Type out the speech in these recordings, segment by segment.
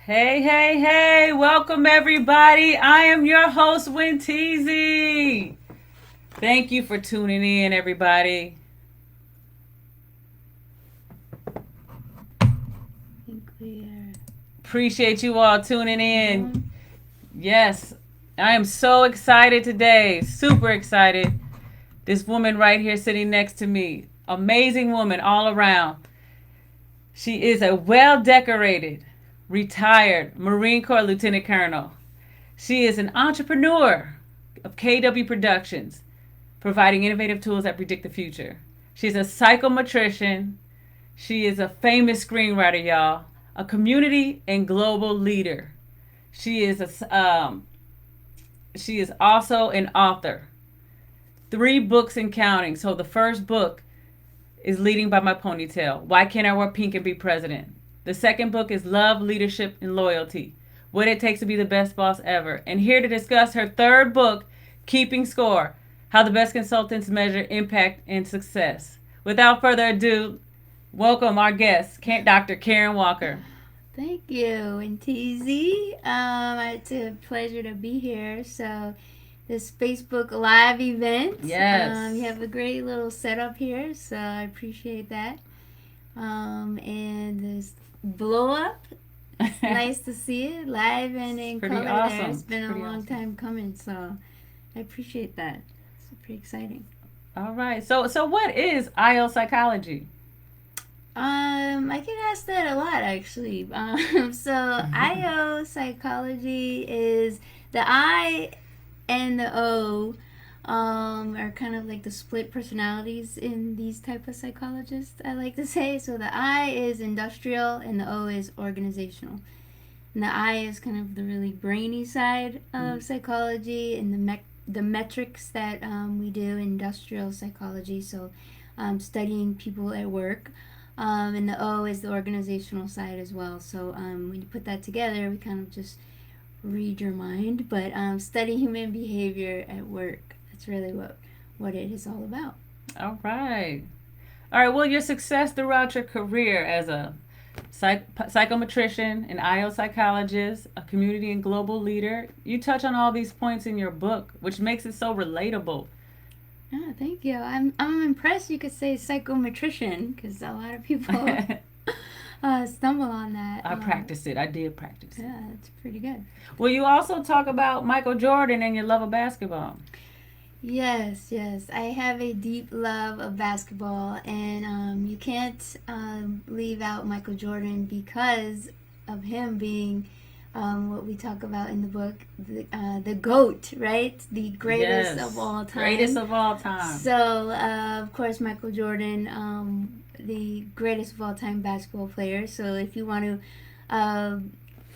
Hey, hey, hey, welcome everybody. I am your host, Winteezy. Thank you for tuning in, everybody. I think we are Appreciate you all tuning in. going. Yes, I am so excited today. Super excited. This woman right here sitting next to me, amazing woman all around. She is a well decorated, retired Marine Corps Lieutenant Colonel. She is an entrepreneur of KW Productions, providing innovative tools that predict the future. She's a psychometrician. She is a famous screenwriter, y'all, a community and global leader. She is she is also an author. 3 books and counting. So the first book is Leading by My Ponytail. Why Can't I Wear Pink and Be President? The second book is Love, Leadership, and Loyalty. What it takes to be the best boss ever. And here to discuss her third book, Keeping Score, how the best consultants measure impact and success. Without further ado, welcome our guest, Dr. Karen Walker. Thank you, and TZ. It's a pleasure to be here. So, this Facebook Live event, Yes. you have a great little setup here, so I appreciate that. And this blow up, it's nice to see it live and in Pretty color. There, it's awesome. been a Pretty long awesome. time coming, so I appreciate that. It's pretty exciting. All right. So what is IO psychology? I get asked that a lot actually. So IO psychology is the I and the O are kind of like the split personalities in these type of psychologists. I like to say so. The I is industrial and the O is organizational. And the I is kind of the really brainy side of psychology and the metrics that we do in industrial psychology. So studying people at work. And the O is the organizational side as well. So when you put that together, we kind of just read your mind, but study human behavior at work. That's really what it is all about. All right. All right. Well, your success throughout your career as a psychometrician, an IO psychologist, a community and global leader, you touch on all these points in your book, which makes it so relatable. Ah, thank you. I'm impressed. You could say psychometrician because a lot of people I stumble on that. practiced it. I did practice it. Yeah, that's pretty good. Well, you also talk about Michael Jordan and your love of basketball. Yes, yes. I have a deep love of basketball, and you can't leave out Michael Jordan because of him being what we talk about in the book, the GOAT, right? The greatest of Yes. all Greatest time. of all time. So, of course, Michael Jordan, the greatest of all time basketball player. So, if you want to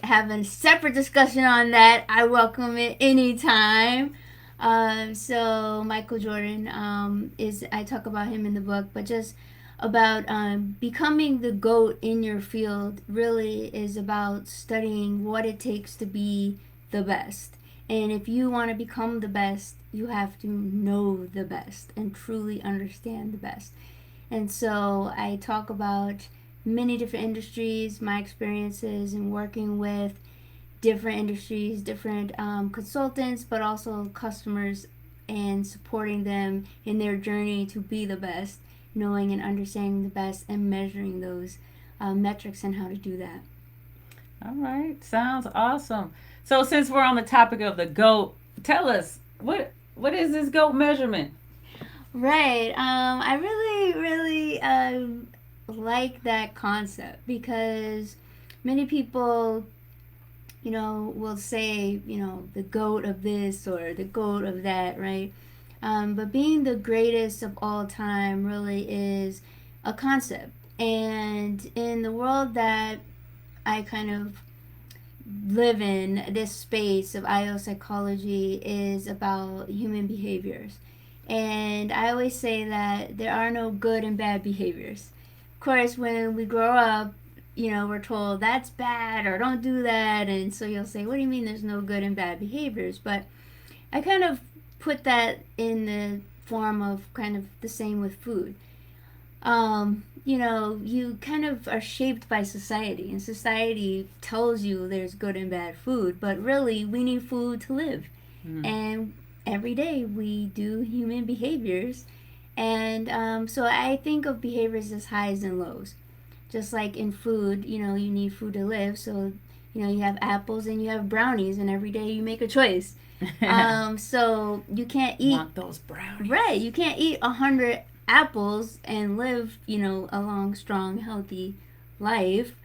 have a separate discussion on that, I welcome it anytime. So Michael Jordan is I talk about him in the book, but just about becoming the goat in your field really is about studying what it takes to be the best. And if you want to become the best, you have to know the best and truly understand the best. And so I talk about many different industries, my experiences in working with different industries, different consultants, but also customers, and supporting them in their journey to be the best, knowing and understanding the best, and measuring those metrics and how to do that. All right. Sounds awesome. So since we're on the topic of the goat, tell us what is this goat measurement? Right. I really like that concept because many people will say, the goat of this or the goat of that, right? But being the greatest of all time really is a concept. And in the world that I kind of live in, this space of IO psychology is about human behaviors. And I always say that there are no good and bad behaviors. Of course, when we grow up, we're told that's bad or don't do that. And so you'll say, what do you mean there's no good and bad behaviors? But I kind of put that in the form of kind of the same with food. you kind of are shaped by society, and society tells you there's good and bad food, but really we need food to live. Mm. And every day we do human behaviors. And so I think of behaviors as highs and lows. Just like in food, you need food to live. So, you have apples and you have brownies, and every day you make a choice. So you can't eat. Want those brownies? Right. You can't eat 100 apples and live, a long, strong, healthy life.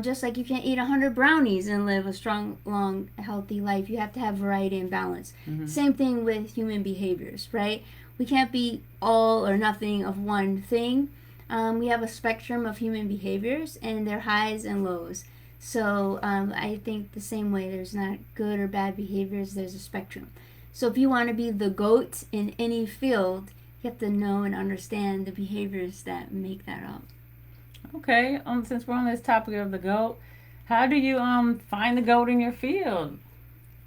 Just like you can't eat 100 brownies and live a strong, long, healthy life. You have to have variety and balance. Mm-hmm. Same thing with human behaviors, right? We can't be all or nothing of one thing. We have a spectrum of human behaviors, and they're highs and lows. So I think the same way there's not good or bad behaviors, there's a spectrum. So if you want to be the GOAT in any field, you have to know and understand the behaviors that make that up. Okay. Since we're on this topic of the goat, how do you find the goat in your field?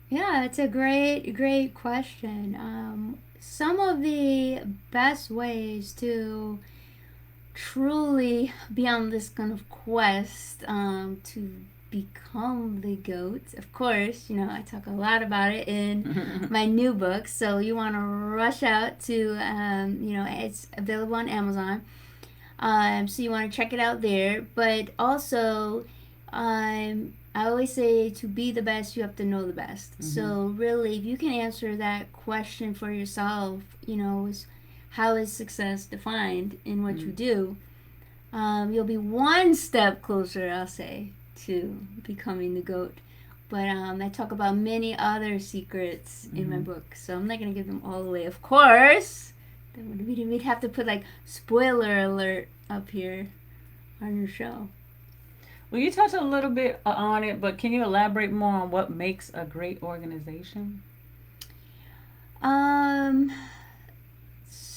Yeah, it's a great question. Some of the best ways to truly be on this kind of quest to become the goat. Of course, I talk a lot about it in my new book. So you want to rush out to, it's available on Amazon. So you want to check it out there. But also, I always say to be the best, you have to know the best. Mm-hmm. So really, if you can answer that question for yourself, is how is success defined in what you do, you'll be one step closer, I'll say, to becoming the GOAT. But I talk about many other secrets in my book, so I'm not going to give them all away. Of course, we'd have to put like spoiler alert up here on your show. Well, you touched a little bit on it, but can you elaborate more on what makes a great organization?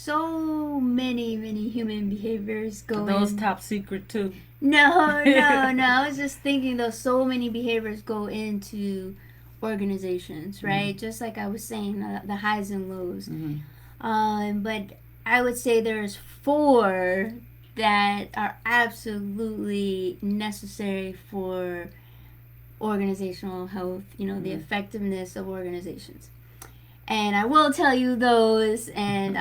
So many human behaviors go Those in. top secret too. No. I was just thinking though, so many behaviors go into organizations, right? Just like I was saying, the highs and lows. But I would say there's 4 that are absolutely necessary for organizational health, the effectiveness of organizations. And I will tell you those, and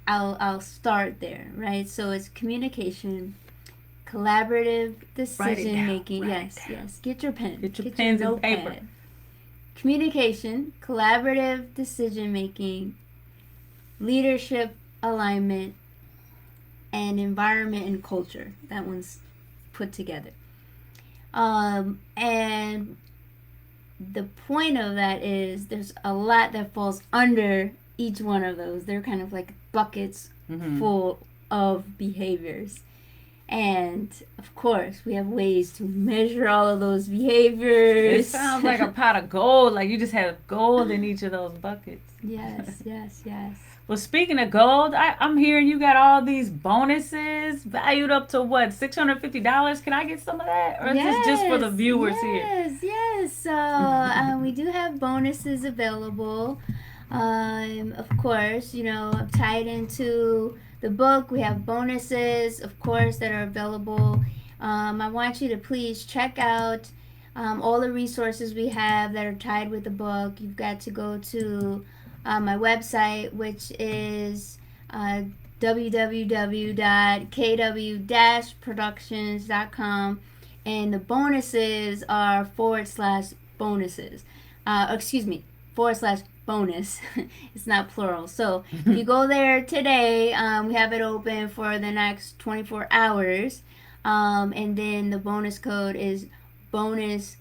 I'll start there, right? So it's communication, collaborative decision making. Yes. Get your pen. Get your pens and paper. Communication, collaborative decision making, leadership alignment, and environment and culture. That one's put together. And the point of that is there's a lot that falls under each one of those. They're kind of like buckets full of behaviors. And of course, we have ways to measure all of those behaviors. It sounds like a pot of gold. Like you just have gold in each of those buckets. Yes. Well, speaking of gold, I'm hearing you got all these bonuses valued up to what, $650? Can I get some of that? Or is this just for the viewers here? Yes. So we do have bonuses available. Of course, tied into the book, we have bonuses, of course, that are available. I want you to please check out all the resources we have that are tied with the book. You've got to go to my website, which is www.kw-productions.com, and the bonuses are /bonuses. /bonus. It's not plural. So if you go there today, we have it open for the next 24 hours. And then the bonus code is bonus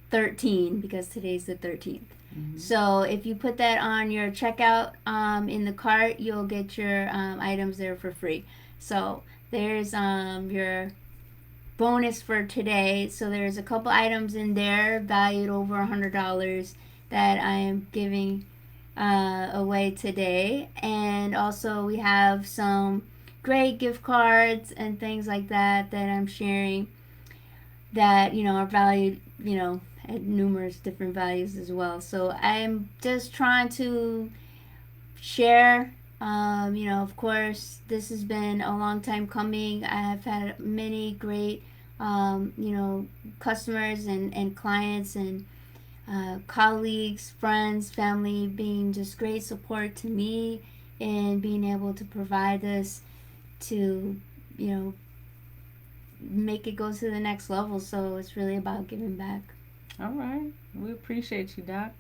13 because today's the 13th. So if you put that on your checkout in the cart, you'll get your items there for free. So there's your bonus for today. So there's a couple items in there valued over $100 that I am giving away today. And also we have some great gift cards and things like that I'm sharing that are valued at numerous different values as well. So I'm just trying to share Of course, this has been a long time coming. I have had many great, customers and clients and colleagues, friends, family being just great support to me and being able to provide this to, you know, make it go to the next level. So it's really about giving back. All right. We appreciate you, Doc.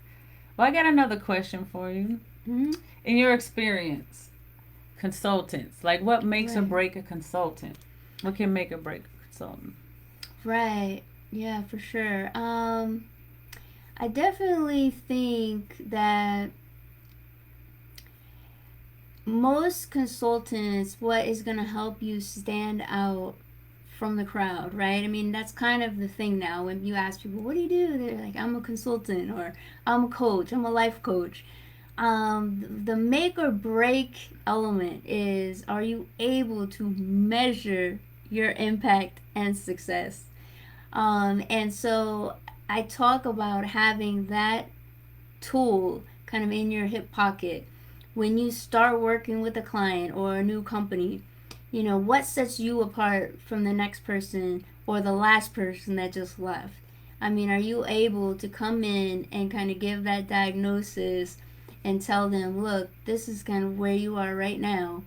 Well, I got another question for you. Mm-hmm. In your experience, consultants, like what makes or Right. break a consultant? What can make or break a consultant? Right. Yeah, for sure. I definitely think that most consultants, what is going to help you stand out from the crowd, right? I mean, that's kind of the thing now. When you ask people, what do you do? They're like, I'm a consultant, or I'm a coach, I'm a life coach. The make or break element is, are you able to measure your impact and success? And so I talk about having that tool kind of in your hip pocket when you start working with a client or a new company. What sets you apart from the next person or the last person that just left? I mean, are you able to come in and kind of give that diagnosis and tell them, look, this is kind of where you are right now,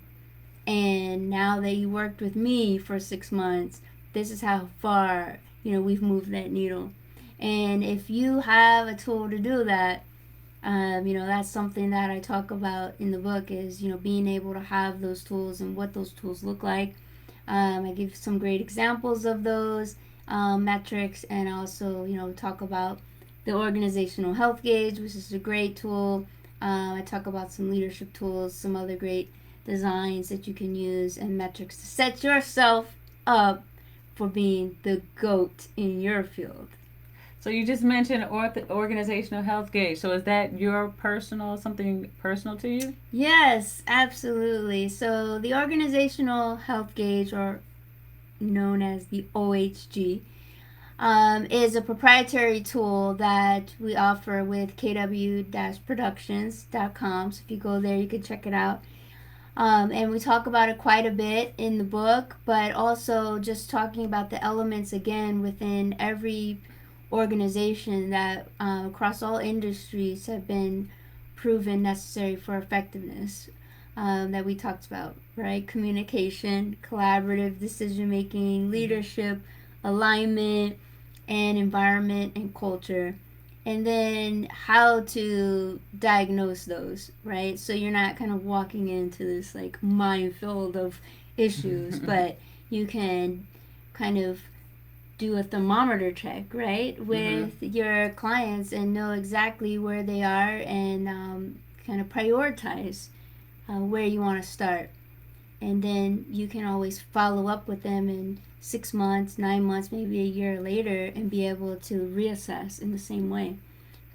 and now that you worked with me for 6 months, this is how far we've moved that needle. And if you have a tool to do that, that's something that I talk about in the book, is being able to have those tools and what those tools look like. I give some great examples of those metrics, and also talk about the organizational health gauge, which is a great tool. I talk about some leadership tools, some other great designs that you can use, and metrics to set yourself up for being the GOAT in your field. So you just mentioned organizational health gauge. So is that your personal, something personal to you? Yes, absolutely. So the organizational health gauge, or known as the OHG, is a proprietary tool that we offer with kw-productions.com. So if you go there, you can check it out. And we talk about it quite a bit in the book, but also just talking about the elements again within every organization that across all industries have been proven necessary for effectiveness, that we talked about, right? Communication, collaborative decision making, leadership, alignment, and environment and culture. And then how to diagnose those, right? So you're not kind of walking into this like minefield of issues, but you can kind of do a thermometer check, right, Mm-hmm. with your clients and know exactly where they are, and kind of prioritize where you want to start. And then you can always follow up with them in 6 months, 9 months, maybe a year later, and be able to reassess in the same way.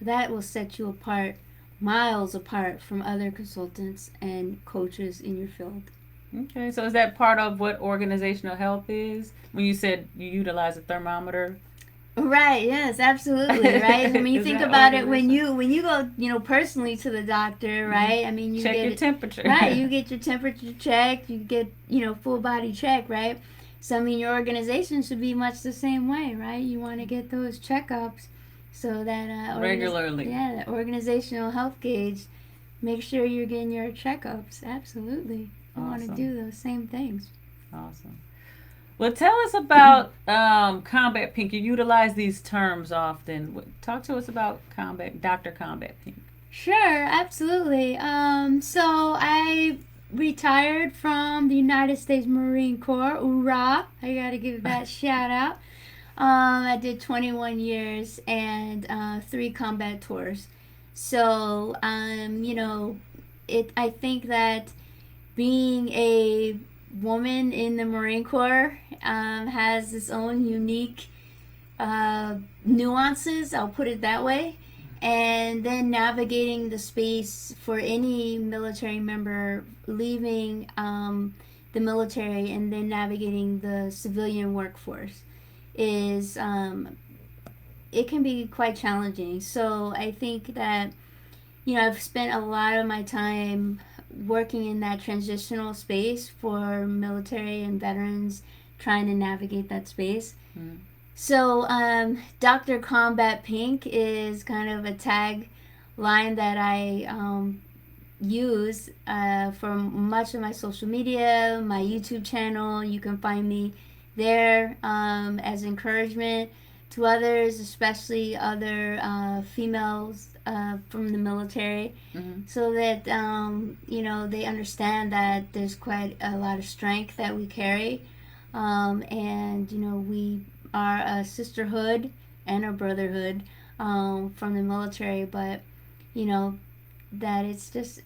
That will set you apart, miles apart from other consultants and coaches in your field. Okay, so is that part of what organizational health is? When you said you utilize a thermometer, Right. Yes. Absolutely. Right. I mean, you is think that about it when organizational? you go personally to the doctor. Mm-hmm. Right. I mean, you Check get your it. Right. temperature. You get your temperature checked. You get full body check. Right. So I mean, your organization should be much the same way. Right. You want to get those checkups so that Regularly. yeah, the organizational health gauge. Make sure you're getting your checkups. Absolutely. You want to Awesome. do those same things. Awesome. Well, tell us about combat pink. You utilize these terms often. Talk to us about Dr. Combat Pink. Sure, absolutely. So I retired from the United States Marine Corps. Hoorah! I gotta give that shout out. I did 21 years and 3 combat tours. So, I think that being a woman in the Marine Corps has its own unique nuances, I'll put it that way. And then navigating the space for any military member leaving the military and then navigating the civilian workforce is, it can be quite challenging. So I think that I've spent a lot of my time working in that transitional space for military and veterans trying to navigate that space. Mm. So, Dr. Combat Pink is kind of a tag line that I use for much of my social media, my YouTube channel. You can find me there as encouragement to others, especially other females from the military, Mm-hmm. so that they understand that there's quite a lot of strength that we carry, and we are a sisterhood and a brotherhood from the military, but you know that it's just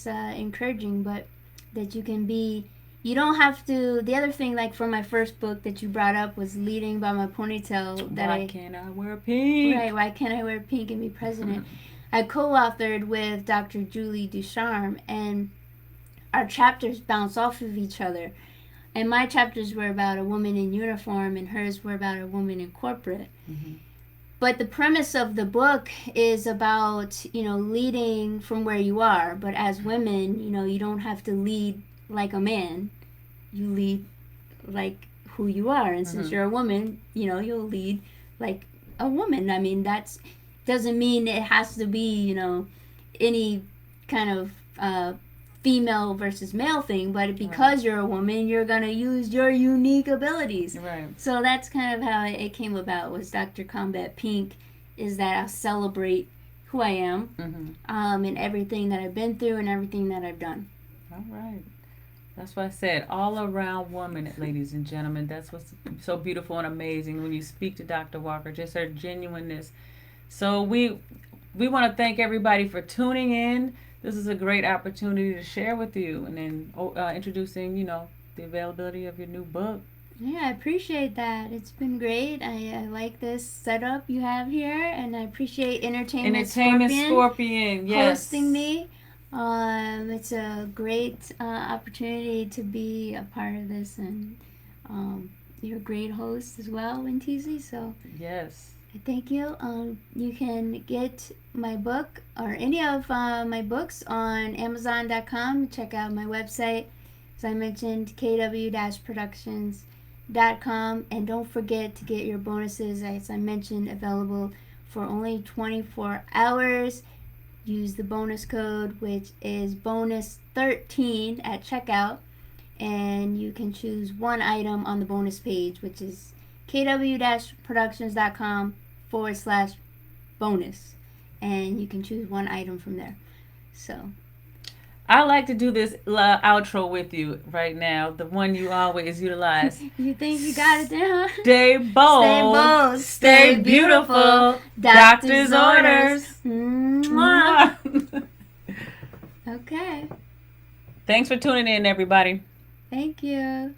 encouraging, but that you can be. You don't have to. The other thing, like for my first book that you brought up, was leading by my ponytail. Why can't I wear pink? Right. Why can't I wear pink and be president? I co-authored with Dr. Julie Ducharme, and our chapters bounce off of each other. And my chapters were about a woman in uniform, and hers were about a woman in corporate. Mm-hmm. But the premise of the book is about, leading from where you are. But as women, you don't have to lead like a man. You lead like who you are. And since you're a woman, you'll lead like a woman. I mean, that's doesn't mean it has to be, any kind of female versus male thing, but because you're a woman, you're gonna use your unique abilities. Right. So that's kind of how it came about. Was Dr. Combat Pink is that I'll celebrate who I am, and everything that I've been through and everything that I've done. All right. That's what I said. All around woman, ladies and gentlemen. That's what's so beautiful and amazing when you speak to Dr. Walker. Just her genuineness. So we want to thank everybody for tuning in. This is a great opportunity to share with you, and then introducing, the availability of your new book. Yeah, I appreciate that. It's been great. I like this setup you have here, and I appreciate Entertainment Scorpion, yes, hosting me. It's a great opportunity to be a part of this, and you're a great host as well, Wintisi. So yes. Thank you. You can get my book or any of my books on Amazon.com. Check out my website, as I mentioned, kw-productions.com. And don't forget to get your bonuses, as I mentioned, available for only 24 hours. Use the bonus code, which is bonus13 at checkout. And you can choose one item on the bonus page, which is kw-productions.com/bonus, and you can choose one item from there. So I like to do this outro with you right now, the one you always utilize. You think you got it down? Stay bold. Stay bold. Stay beautiful. Doctor's orders. Mwah. Okay. Thanks for tuning in, everybody. Thank you.